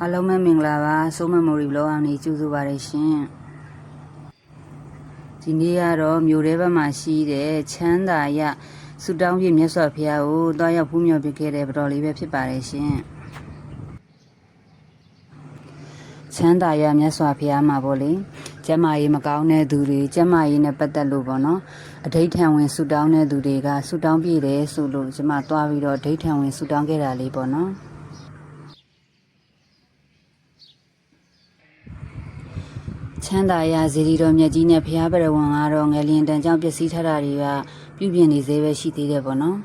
အားလုံးပဲမင်္ဂလာပါဆိုးမမိုရီဘလော့အနေကြိုဆိုပါရရှင်ဒီနေ့ကတော့မြို့ထဲဘက်မှာရှိတဲ့ချမ်းသာရဆူတောင်းပြည့်မြတ်စွာဘုရားကိုတွားရောက်ဖူးမြော်ပြခဲ့တဲ့ပတော်လေးပဲဖြစ်ပါတယ်ရှင်ချမ်းသာရမြတ်စွာဘုရားမှာပေါ့လေကျမ်းမာရေးမကောင်းတဲ့သူတွေကျမ်းမာရေးနဲ့ပတ်သက်လို့ပေါ့နော်အဋိဋ္ဌံဝင်ဆူတောင်းတဲ့သူတွေကဆူတောင်းပြည့်တယ်ဆိုလို့ကျွန်မတွားပြီးတော့အဋိဋ္ဌံဝင်ဆူတောင်းခဲ့တာလေးပေါ့နော်ချမ်းသာရဇေဒီတော်မြတ်ကြီးနဲ့ဘုရားပရဝံကတော့ငလျင်တန်ကြောင့်ပျက်စီးထားတာတွေကပြုပြင်နေသေးပဲရှိသေးတယ်ပေါ့နော်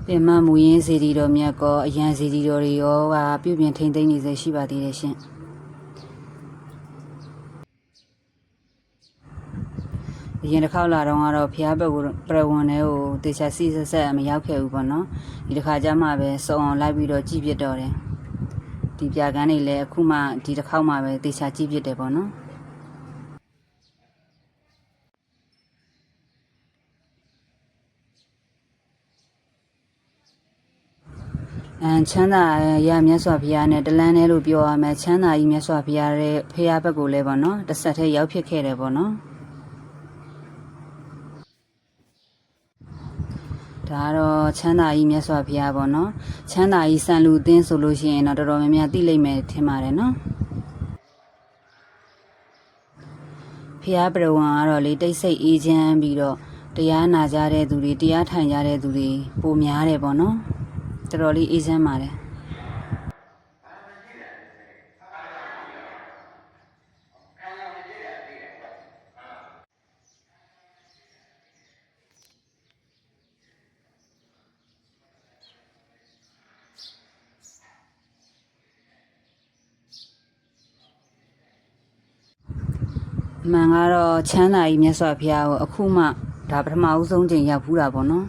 ပြင်မမူရင်းဇေဒီတော်မြတ်ကောအရန်ဇေဒီတော်တွေရောကပြုပြင်ထိမ့်သိမ်းနေစေရှိပါသေးတယ်ရှင်အရင်တစ်ခေါက်လာတော့ကတော့ဖျားဘက်ကိုပရဝံထဲကိုတေချာစီဆက်မရောက်ခဲ့ဘူးပေါ့နော်ဒီတစ်ခါကျမှပဲစုံအောင်လိုက်ပြီးတော့ကြည့်ပြတော့တယ်ဒီပြကန်းတွေလည်းအခုမှဒီတစ်ခေါက်မှပဲတေချာကြည့်ပြတယ်ပေါ့နော်ချမ်းသာရမြတ်စွာဘုရားနဲ့တလန်းထဲလို့ပြောရမယ်ချမ်းသာကြီးမြတ်စွာဘုရားရဲ့ဖျားဘက်ကိုလည်းပေါ့နော်တစ်ဆက်တည်းရောက်ဖြစ်ခဲ့တယ်ပေါ့နော်ဒါတော့ချမ်းသာကြီးမြတ်စွာဘုရားပေါ့နော်ချမ်းသာကြီးစံလူအသင်းဆိုလို့ရှိရင်တော့တော်တော်များများသိလိမ့်မယ်ထင်ပါတယ်နော်ဘုရားပရဝံကတော့လေတိတ်ဆိတ်အေးချမ်းပြီးတော့တရားနာကြတဲ့သူတွေတရားထိုင်ကြတဲ့သူတွေပိုများတယ်ပေါ့နော်တော်တော်လေးအေးချမ်းပါတယ်မှန်ကတော့ချမ်းသာကြီးမြတ်စွာဘုရားကိုအခုမှဒါပထမဦးဆုံးချိန်ရောက်ဖူးတာပေါ့နော်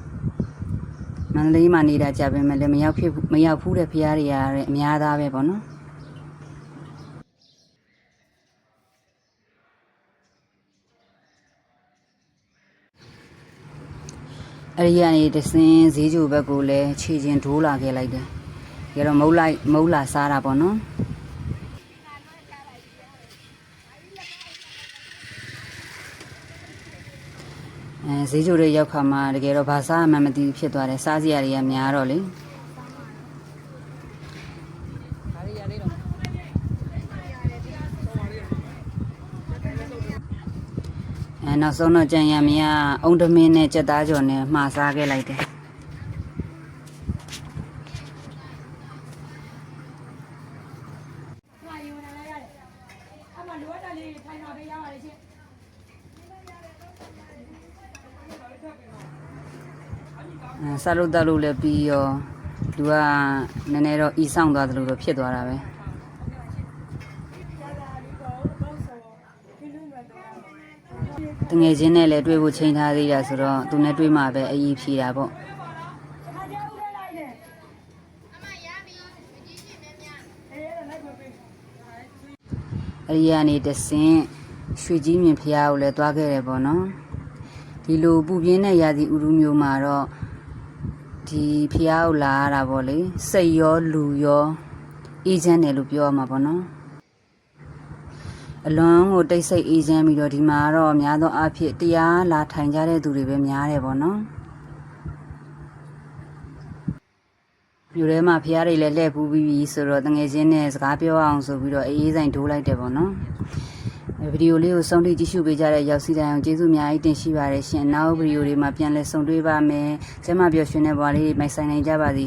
မန္တလေးမှာနေတာကြပဲမလဲမရောက်ဖူးတဲ့ဘုရားတွေရတဲ့အများသားပဲပေါ့နော်အဲ့ဒီကနေတစင်းဈေးကြိုဘက်ကိုလည်းခြေချင်းဒိုးလာခဲ့လိုက်တယ်ကြတော့မုတ်လာစားတာပေါ့နော်ဈေးကြိုတွေရောက်ခါမှာတကယ်တော့ဘာစားမှမသိဘူးဖြစ်သွားတယ်စားစရာတွေကများတော့လေနောက်ဆုံးတော့ကြံရမရအုံတမင်းနဲ့ကြက်သားကြော်နဲ့မှားစားခဲ့လိုက်တယ်စားလို့တောက်လို့လည်းပြီးရောသူကနည်းနည်းတော့ဤဆောင်သွားသလိုတော့ဖြစ်သွားတာပဲတငယ်ချင်းနဲ့လည်းတွေ့ဖို့ချိန်ထားသေးတာဆိုတော့သူနဲ့တွေ့မှပဲအကြီးဖြေတာပေါ့အဲ့ဒီကနေတဆင့်ရွှေကြီးမြင်ဖျားကိုလည်းသွားခဲ့တယ်ပေါ့နော်ဒီလိုပူပြင်းတဲ့ရာသီဥတုမျိုးမှာတော့ဒီဖျားကိုလာရတာပေါ့လေစိတ်ရောလူရောအေးချမ်းတယ်လို့ပြောရမှာပေါ့နော်အလွန်ကိုတိတ်ဆိတ်အေးချမ်းပြီးတော့ဒီမှာတော့များသောအားဖြင့်တရားလာထိုင်ကြတဲ့သူတွေပဲများတယ်ပေါ့နော်မြို့ထဲမှာဖျားတွေလည်းလှည့်ပူးပြီးဆိုတော့တငယ်ချင်းနဲ့စကားပြောအောင်ဆိုပြီးတော့အေးဆိုင်ဒိုးလိုက်တယ်ပေါ့နော်ဗီဒီယိုလေးကိုဆုံးထိကြည့်ရှုပေးကြတဲ့ရောက်စီတိုင်းအောင်ကျေးဇူးအများကြီးတင်ရှိပါတယ်ရှင်နောက်ဗီဒီယိုတွေမှာပြန်လည်ဆုံတွေ့ပါမယ်ကျမပျော်ရွှင်တဲ့ဘဝလေးမိုက်ဆိုင်နိုင်ကြပါစေ